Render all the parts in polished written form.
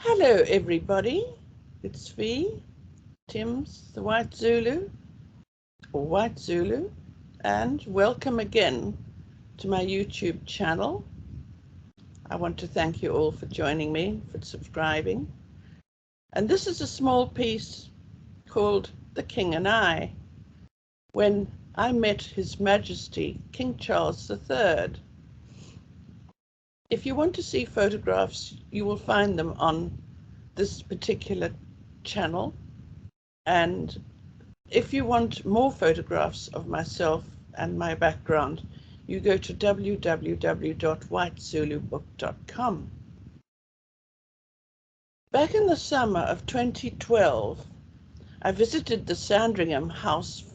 Hello everybody, it's V, Tim's the White Zulu, or White Zulu, and welcome again to my YouTube channel. I want to thank you all for joining me, for subscribing. And this is a small piece called The King and I, when I met His Majesty King Charles III. If you want to see photographs, you will find them on this particular channel. And if you want more photographs of myself and my background, you go to www.whitezulubook.com. Back in the summer of 2012, I visited the Sandringham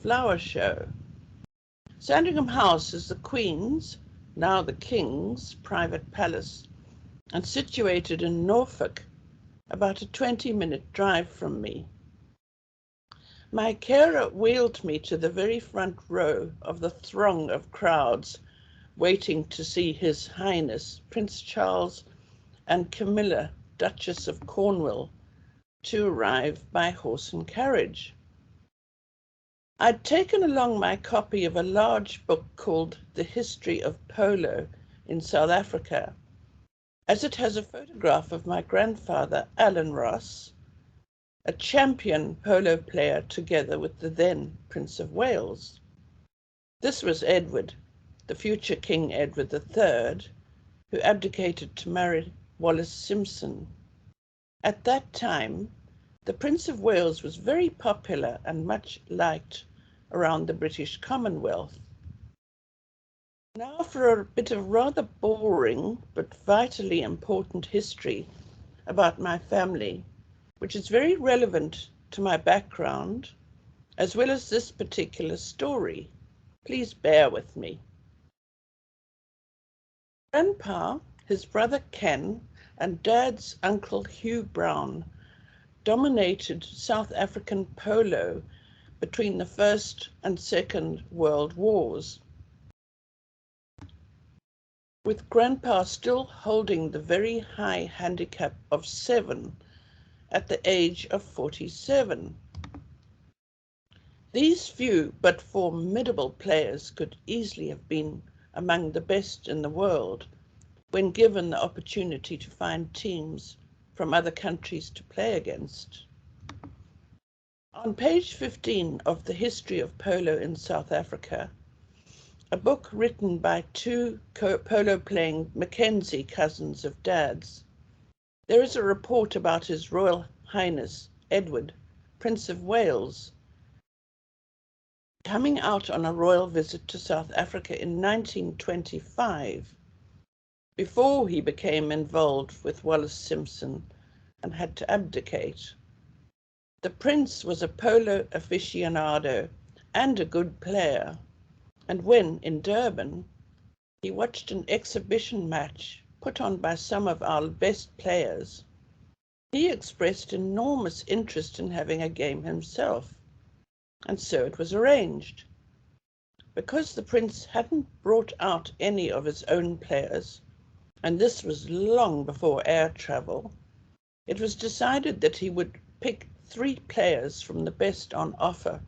Flower Show. Sandringham House is the Queen's, now the King's, private palace, and situated in Norfolk, about a 20-minute drive from me. My carer wheeled me to the very front row of the throng of crowds waiting to see His Highness Prince Charles and Camilla, Dutchess of Cornwall, to arrive by horse and carriage. I'd taken along my copy of a large book called The History of Polo in South Africa, as it has a photograph of my grandfather, Alan Ross, a champion polo player, together with the then Prince of Wales. This was Edward, the future King Edward III, who abdicated to marry Wallis Simpson. At that time, the Prince of Wales was very popular and much liked around the British Commonwealth. Now for a bit of rather boring but vitally important history about my family, which is very relevant to my background, as well as this particular story. Please bear with me. Grandpa, his brother Ken, and Dad's uncle Hugh Brown dominated South African polo between the First and Second World Wars, with Grandpa still holding the very high handicap of 7 at the age of 47. These few but formidable players could easily have been among the best in the world when given the opportunity to find teams from other countries to play against. On page 15 of The History of Polo in South Africa, a book written by two polo-playing Mackenzie cousins of Dad's, there is a report about His Royal Highness Edward, Prince of Wales, coming out on a royal visit to South Africa in 1925, before he became involved with Wallis Simpson and had to abdicate. The Prince was a polo aficionado and a good player, and when in Durban, he watched an exhibition match put on by some of our best players, he expressed enormous interest in having a game himself, and so it was arranged. Because the Prince hadn't brought out any of his own players, and this was long before air travel, it was decided that he would pick 3 players from the best on offer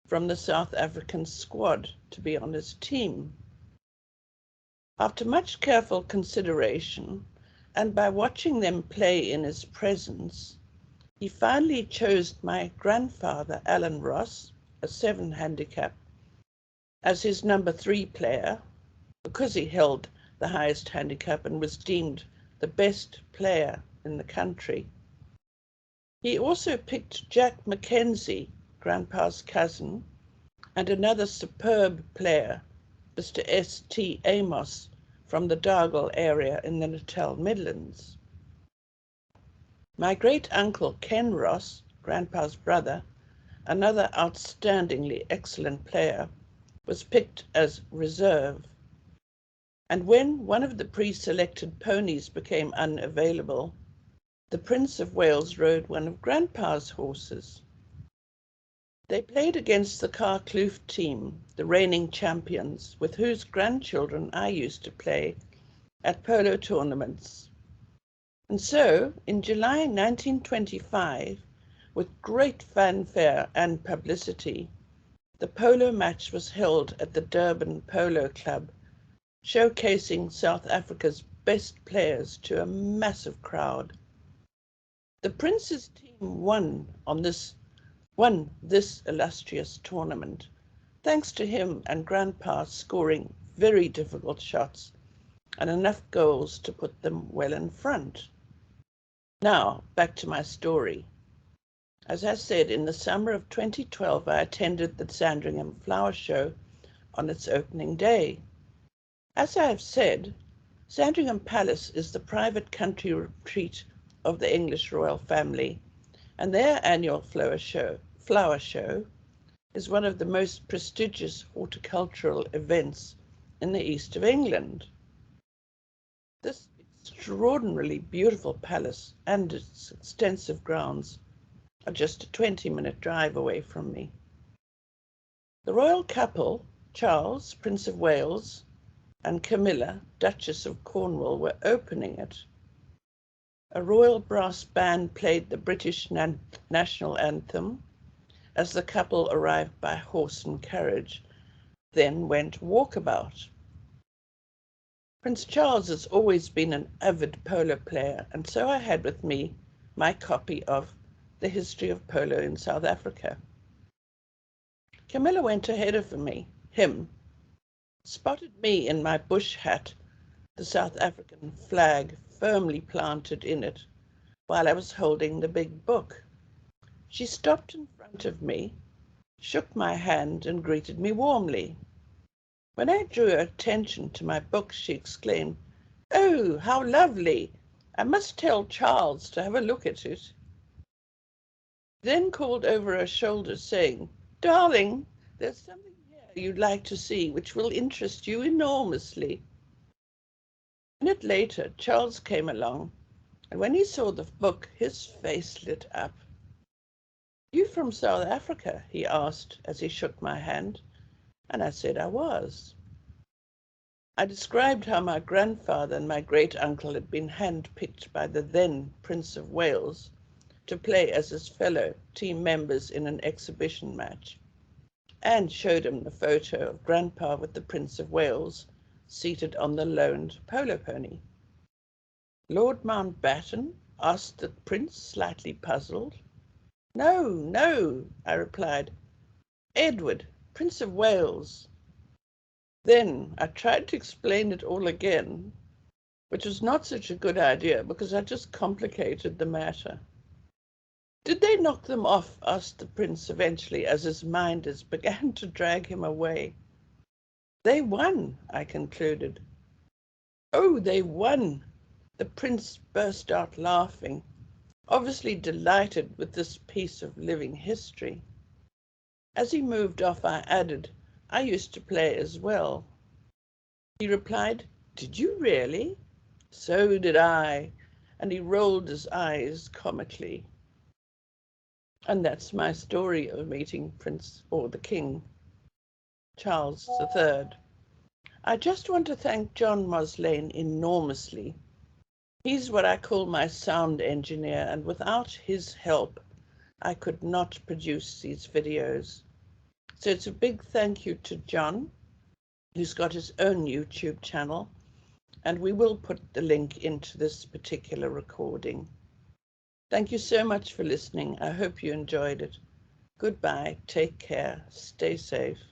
from the South African squad to be on his team. After much careful consideration, and by watching them play in his presence, he finally chose my grandfather, Alan Ross, a 7 handicap, as his number 3 player, because he held the highest handicap and was deemed the best player in the country. He also picked Jack Mackenzie, Grandpa's cousin, and another superb player, Mr. S.T. Amos, from the Dargle area in the Natal Midlands. My great-uncle Ken Ross, Grandpa's brother, another outstandingly excellent player, was picked as reserve. And when one of the pre-selected ponies became unavailable, the Prince of Wales rode one of Grandpa's horses. They played against the Carcloof team, the reigning champions, with whose grandchildren I used to play at polo tournaments. And so, in July 1925, with great fanfare and publicity, the polo match was held at the Durban Polo Club, showcasing South Africa's best players to a massive crowd. The Prince's team won this illustrious tournament, thanks to him and Grandpa scoring very difficult shots and enough goals to put them well in front. Now, back to my story. As I said, in the summer of 2012, I attended the Sandringham Flower Show on its opening day. As I have said, Sandringham Palace is the private country retreat of the English royal family, and their annual flower show is one of the most prestigious horticultural events in the east of England. This extraordinarily beautiful palace and its extensive grounds are just a 20-minute drive away from me. The royal couple, Charles, Prince of Wales, and Camilla, Dutchess of Cornwall, were opening it. A royal brass band played the British national anthem as the couple arrived by horse and carriage, then went walkabout. Prince Charles has always been an avid polo player, and so I had with me my copy of The History of Polo in South Africa. Camilla went ahead of him, spotted me in my bush hat, the South African flag firmly planted in it, while I was holding the big book. She stopped in front of me, shook my hand, and greeted me warmly. When I drew her attention to my book, she exclaimed, "Oh, how lovely! I must tell Charles to have a look at it." She then called over her shoulder, saying, "Darling, there's something here you'd like to see which will interest you enormously." A minute later, Charles came along, and when he saw the book, his face lit up. "You from South Africa?" he asked as he shook my hand, and I said I was. I described how my grandfather and my great-uncle had been hand-picked by the then Prince of Wales to play as his fellow team members in an exhibition match, and showed him the photo of Grandpa with the Prince of Wales seated on the loaned polo pony. "Lord Mountbatten?" asked the Prince, slightly puzzled. "No, no," I replied. "Edward, Prince of Wales." Then I tried to explain it all again, which was not such a good idea because I just complicated the matter. "Did they knock them off?" asked the Prince eventually, as his minders began to drag him away. "They won," I concluded. "Oh, they won!" The Prince burst out laughing, obviously delighted with this piece of living history. As he moved off, I added, "I used to play as well." He replied, "Did you really?" "So did I," and he rolled his eyes comically. And that's my story of meeting the King Charles III. I just want to thank John Moslane enormously. He's what I call my sound engineer, and without his help, I could not produce these videos. So it's a big thank you to John, who's got his own YouTube channel, and we will put the link into this particular recording. Thank you so much for listening. I hope you enjoyed it. Goodbye, take care, stay safe.